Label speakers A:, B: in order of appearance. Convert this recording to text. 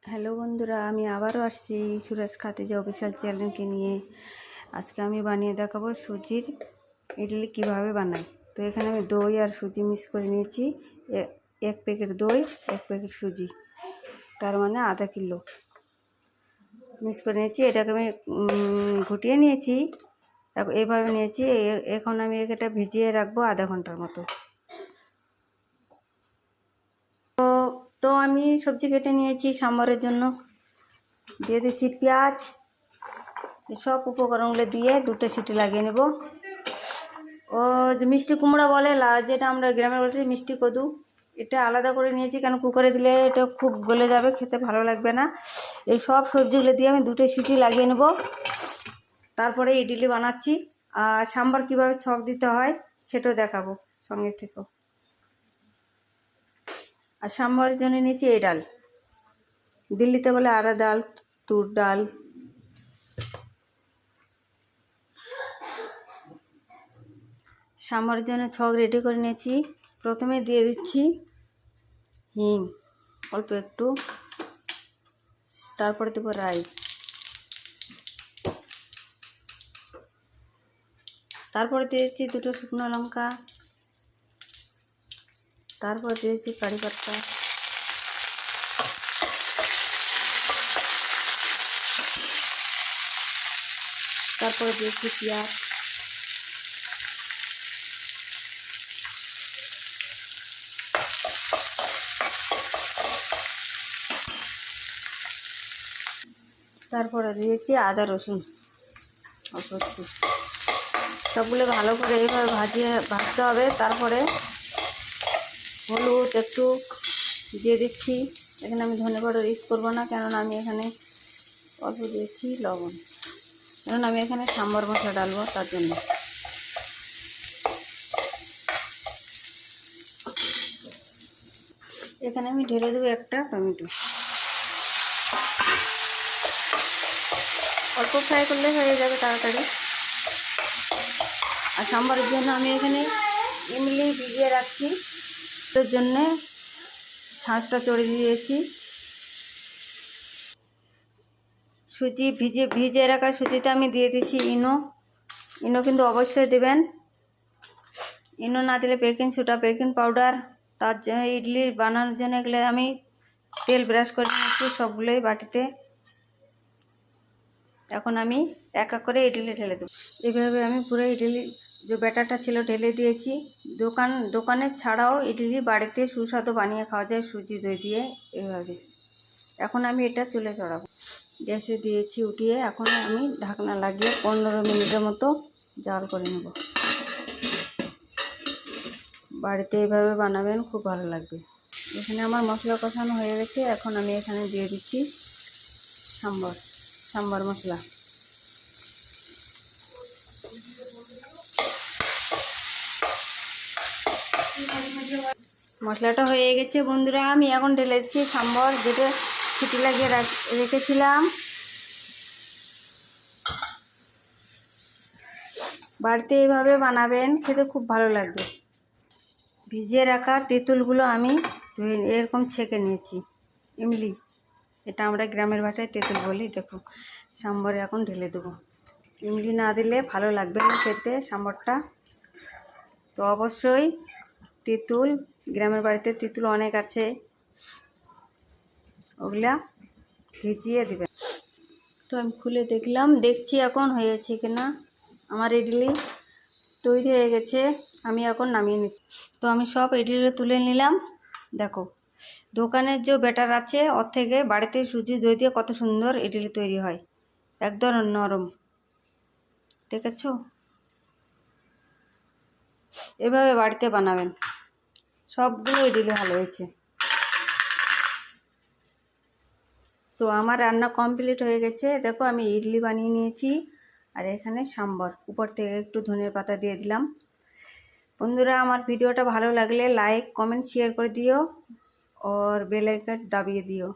A: Hello বন্ধুরা, আমি আবারও আসছি সুরাজ খাতিজা অফিসিয়াল চ্যানেলকে নিয়ে। আজকে আমি বানিয়ে দেখাবো সুজির ইডলি কিভাবে বানাই। তো এখানে আমি দই আর সুজি মিক্স করে নিয়েছি। এক প্যাকেট দই, এক প্যাকেট সুজি, তার মানে আধা কিলো মিক্স করে নিয়েছি। এটাকে আমি ঘুটিয়ে নিয়েছি, এইভাবে নিয়েছি। এখন আমি এটা ভিজিয়ে রাখবো আধা ঘন্টার মতো। তো আমি সবজি কেটে নিয়েছি সাম্বারের জন্য। দিয়ে দিচ্ছি পেঁয়াজ, সব উপকরণগুলো দিয়ে দুটো সিটি লাগিয়ে নেব। ও যে মিষ্টি কুমড়া বলে, যেটা আমরা গ্রামে বলছি মিষ্টি কদু, এটা আলাদা করে নিয়েছি। কেন কুকারে দিলে এটা খুব গলে যাবে, খেতে ভালো লাগবে না। এই সব সবজিগুলো দিয়ে আমি দুটো সিটি লাগিয়ে নেব, তারপরে ইডলি বানাচ্ছি। আর সাম্বার কীভাবে ছক দিতে হয় সেটাও দেখাবো, সঙ্গে থেকেও। আর সাম্বারের জন্য নিয়েছি এই ডাল, দিল্লিতে বলে আড়া ডাল, তুর ডাল। সাম্বারের জন্য ছক রেডি করে নিয়েছি। প্রথমে দিয়ে দিচ্ছি হিং অল্প একটু, তারপরে দেবো রাই, তারপরে দিয়েছি দুটো শুকনো লঙ্কা, তারপরে দিয়েছি কারি পাতা, তারপরে দিয়েছি পেঁয়াজ, তারপরে দিয়েছি আদা রসুন অল্প একটু। সবগুলো ভালো করে এইভাবে ভাজতে হবে। তারপরে হলুদ একটু দিয়ে দিচ্ছি। এখানে আমি ধনে পাউডার ইউজ করবো না, কেননা আমি এখানে অল্প দিয়েছি লবণ, কেননা আমি এখানে সাম্বার মশলা ডালবো, তার জন্য। এখানে আমি ঢেলে দেবো একটা টমেটো। অল্প ফ্রাই করলে হয়ে যাবে তাড়াতাড়ি। আর সাম্বারের জন্য আমি এখানে ইমলি ভিজিয়ে রাখছি, এর জন্যে ছাঁচটা চড়িয়ে দিয়েছি। সুজি ভিজিয়ে রাখা সুজিতে আমি দিয়ে দিচ্ছি ইনো কিন্তু অবশ্যই দেবেন। ইনো না দিলে বেকিং সোডা, বেকিং পাউডার। তার জন্য ইডলি বানানোর জন্য এগুলো আমি তেল ব্রাশ করে নিচ্ছি সবগুলোই বাটিতে। এখন আমি এক এক করে ইডলি ঢেলে দেবো। এইভাবে আমি পুরো ইডলি যে ব্যাটারটা ছিল ঢেলে দিয়েছি। দোকানে ছাড়াও ইডলি বাড়িতে সুস্বাদু বানিয়ে খাওয়া যায় সুজি দই দিয়ে, এইভাবে। এখন আমি এটা চুলে চড়াবো, গ্যাসে দিয়েছি উঠিয়ে। এখন আমি ঢাকনা লাগিয়ে 15 মিনিটের মতো জাল করে নেব। বাড়িতে এইভাবে বানাবেন, খুব ভালো লাগবে। এখানে আমার মশলা কষানো হয়ে গেছে। এখন আমি এখানে দিয়ে দিচ্ছি সাম্বার মশলা। মশলাটা হয়ে গেছে বন্ধুরা। আমি এখন ঢেলে দিচ্ছি সাম্বার, যেটা সিটি লাগিয়ে রেখেছিলাম। বাড়িতে এইভাবে বানাবেন, খেতে খুব ভালো লাগবে। ভিজিয়ে রাখা তেঁতুলগুলো আমি এরকম ছেঁকে নিয়েছি। ইমলি, এটা আমরা গ্রামের ভাষায় তেঁতুল বলি। দেখো, সাম্বারে এখন ঢেলে দেবো। ইমলি না দিলে ভালো লাগবে না খেতে সাম্বারটা। তো অবশ্যই তেঁতুল, গ্রামের বাড়িতে তেঁতুল অনেক আছে, ওগুলা ভিজিয়ে দেবেন। তো আমি খুলে দেখছি এখন হয়েছে কিনা। আমার ইডলি তৈরি হয়ে গেছে, আমি এখন নামিয়ে নিচ্ছি। তো আমি সব ইডলি তুলে নিলাম। দেখো, দোকানের যে ব্যাটার আছে ওর থেকে বাড়িতে সুজি দই দিয়ে কত সুন্দর ইডলি তৈরি হয়, একদম নরম। দেখেছ? এভাবে বাড়িতে বানাবেন, সবগুলো ইডলি ভালো হয়েছে। তো আমার রান্না কমপ্লিট হয়ে গেছে। দেখো, আমি ইডলি বানিয়ে নিয়েছি, আর এখানে সাম্বার, উপর থেকে একটু ধনের পাতা দিয়ে দিলাম। বন্ধুরা, আমার ভিডিওটা ভালো লাগলে লাইক কমেন্ট শেয়ার করে দিও, और बेल आइकन दबिए दियो।